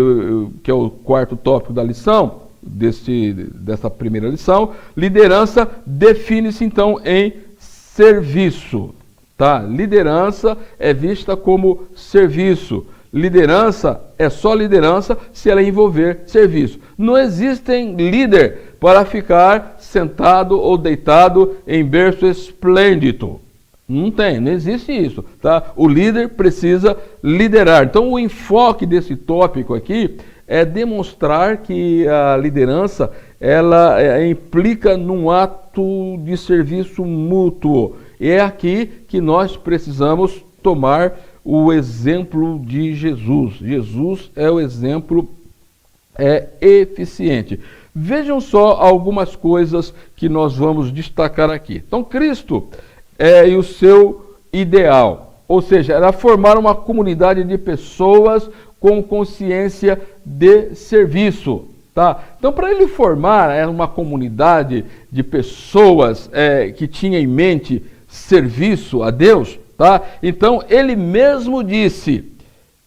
Speaker 1: é o quarto tópico da lição, dessa primeira lição, liderança define-se então em serviço. Tá? Liderança é vista como serviço. Liderança é só liderança se ela envolver serviço. Não existem líder para ficar sentado ou deitado em berço esplêndido. Não tem, não existe isso, tá? O líder precisa liderar. Então, o enfoque desse tópico aqui é demonstrar que a liderança, ela implica num ato de serviço mútuo. E é aqui que nós precisamos tomar o exemplo de Jesus. Jesus é o exemplo eficiente. Vejam só algumas coisas que nós vamos destacar aqui. Então, Cristo e o seu ideal, ou seja, era formar uma comunidade de pessoas com consciência de serviço. Tá? Então, para ele formar uma comunidade de pessoas que tinha em mente serviço a Deus, tá? Então ele mesmo disse,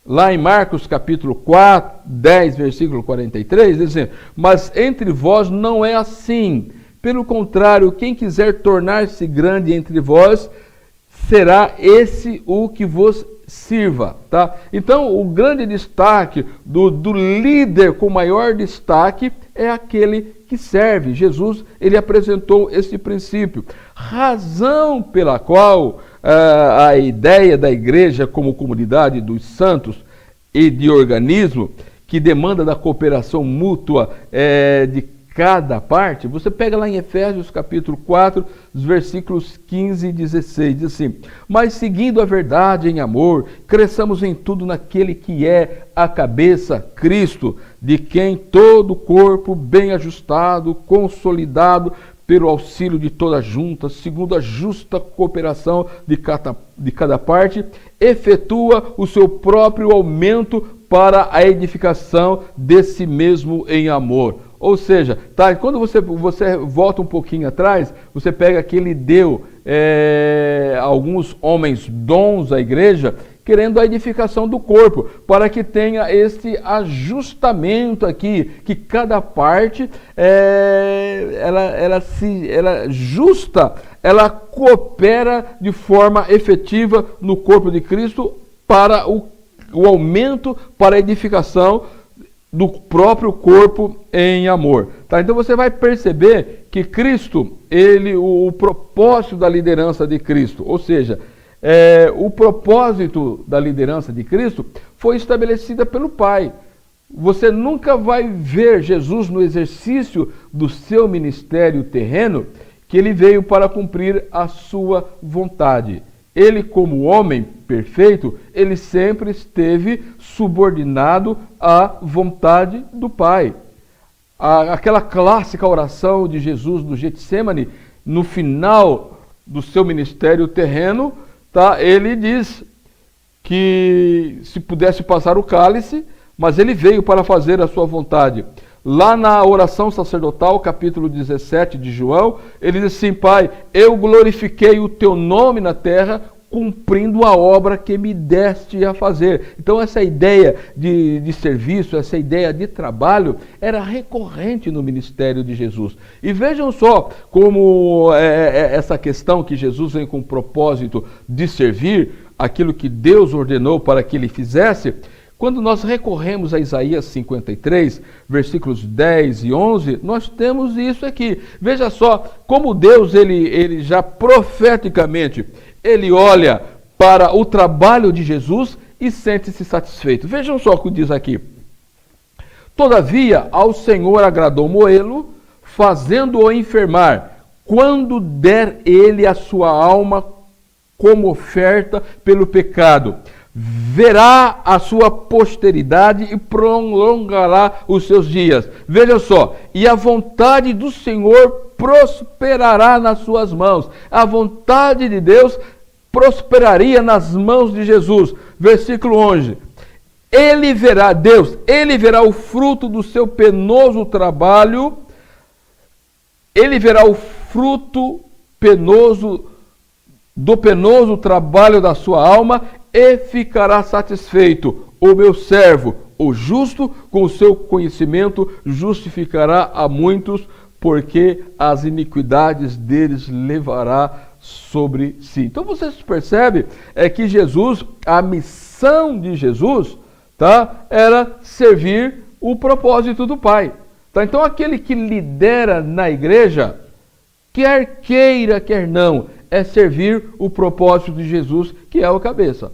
Speaker 1: lá em Marcos capítulo 4, 10, versículo 43, dizendo: mas entre vós não é assim. Pelo contrário, quem quiser tornar-se grande entre vós, será esse o que vos sirva. Tá? Então, o grande destaque do líder com maior destaque é aquele que serve. Jesus, ele apresentou esse princípio. Razão pela qual a ideia da igreja como comunidade dos santos e de organismo que demanda da cooperação mútua de cada parte, você pega lá em Efésios capítulo 4, os versículos 15 e 16, diz assim: mas seguindo a verdade em amor, cresçamos em tudo naquele que é a cabeça, Cristo, de quem todo o corpo bem ajustado, consolidado pelo auxílio de toda junta, segundo a justa cooperação de cada parte, efetua o seu próprio aumento para a edificação desse mesmo em amor. Ou seja, tá, quando você volta um pouquinho atrás, você pega que ele deu alguns homens dons à igreja, querendo a edificação do corpo, para que tenha esse ajustamento aqui, que cada parte ela coopera de forma efetiva no corpo de Cristo para o aumento, para a edificação do próprio corpo em amor. Tá? Então você vai perceber que Cristo, o propósito da liderança de Cristo, ou seja, o propósito da liderança de Cristo foi estabelecida pelo Pai. Você nunca vai ver Jesus no exercício do seu ministério terreno que ele veio para cumprir a sua vontade. Ele, como homem perfeito, ele sempre esteve subordinado à vontade do Pai. Aquela clássica oração de Jesus no Getsêmani, no final do seu ministério terreno, tá? Ele diz que se pudesse passar o cálice, mas ele veio para fazer a sua vontade. Lá na oração sacerdotal, capítulo 17 de João, ele diz assim: Pai, eu glorifiquei o teu nome na terra, cumprindo a obra que me deste a fazer. Então essa ideia de serviço, essa ideia de trabalho, era recorrente no ministério de Jesus. E vejam só como essa questão que Jesus vem com o propósito de servir, aquilo que Deus ordenou para que ele fizesse. Quando nós recorremos a Isaías 53, versículos 10 e 11, nós temos isso aqui. Veja só como Deus, ele já profeticamente, ele olha para o trabalho de Jesus e sente-se satisfeito. Vejam só o que diz aqui. Todavia, ao Senhor agradou moê-lo, fazendo-o enfermar, quando der ele a sua alma como oferta pelo pecado. Verá a sua posteridade e prolongará os seus dias. Veja só, e a vontade do Senhor prosperará nas suas mãos. A vontade de Deus prosperaria nas mãos de Jesus. Versículo 11. Ele verá o fruto do seu penoso trabalho, ele verá o fruto do penoso trabalho da sua alma e ficará satisfeito. O meu servo, o justo, com o seu conhecimento, justificará a muitos, porque as iniquidades deles levará sobre si. Então vocês percebem que Jesus, a missão de Jesus, tá, era servir o propósito do Pai. Tá? Então aquele que lidera na igreja, quer queira, quer não, é servir o propósito de Jesus, que é o cabeça.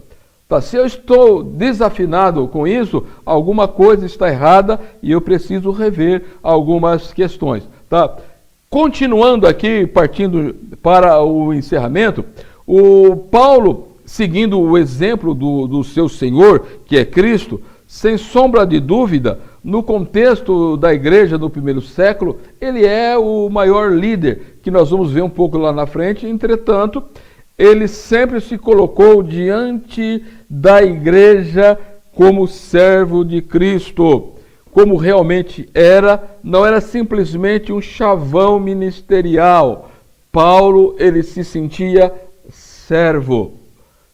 Speaker 1: Tá, se eu estou desafinado com isso, alguma coisa está errada e eu preciso rever algumas questões. Tá? Continuando aqui, partindo para o encerramento, o Paulo, seguindo o exemplo do seu Senhor, que é Cristo, sem sombra de dúvida, no contexto da igreja do primeiro século, ele é o maior líder, que nós vamos ver um pouco lá na frente. Entretanto, ele sempre se colocou diante da igreja como servo de Cristo, como realmente era, não era simplesmente um chavão ministerial. Paulo, ele se sentia servo,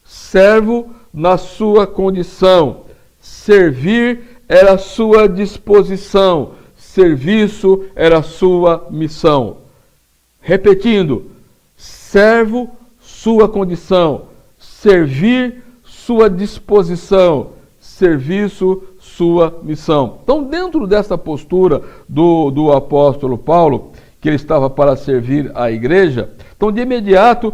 Speaker 1: servo na sua condição, servir era a sua disposição, serviço era a sua missão. Repetindo, servo, sua condição, servir, sua disposição, serviço, sua missão. Então, dentro dessa postura do apóstolo Paulo, que ele estava para servir a igreja, então de imediato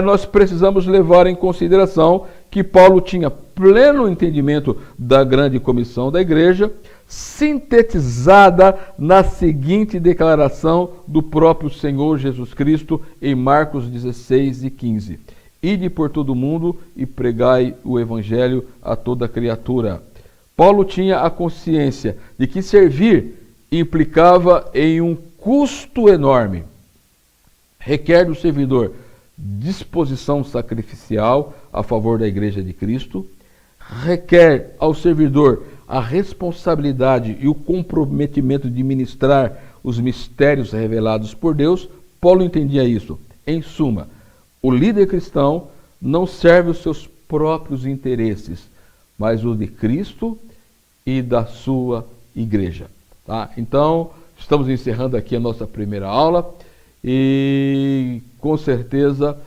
Speaker 1: nós precisamos levar em consideração que Paulo tinha pleno entendimento da grande comissão da igreja, sintetizada na seguinte declaração do próprio Senhor Jesus Cristo em Marcos 16:15. Ide por todo o mundo e pregai o evangelho a toda criatura. Paulo tinha a consciência de que servir implicava em um custo enorme. Requer do servidor disposição sacrificial a favor da igreja de Cristo, requer ao servidor a responsabilidade e o comprometimento de ministrar os mistérios revelados por Deus. Paulo entendia isso. Em suma, o líder cristão não serve os seus próprios interesses, mas os de Cristo e da sua igreja. Tá? Então, estamos encerrando aqui a nossa primeira aula e com certeza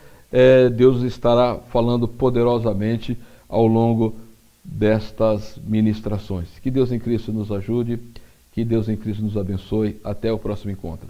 Speaker 1: Deus estará falando poderosamente ao longo destas ministrações. Que Deus em Cristo nos ajude, que Deus em Cristo nos abençoe. Até o próximo encontro.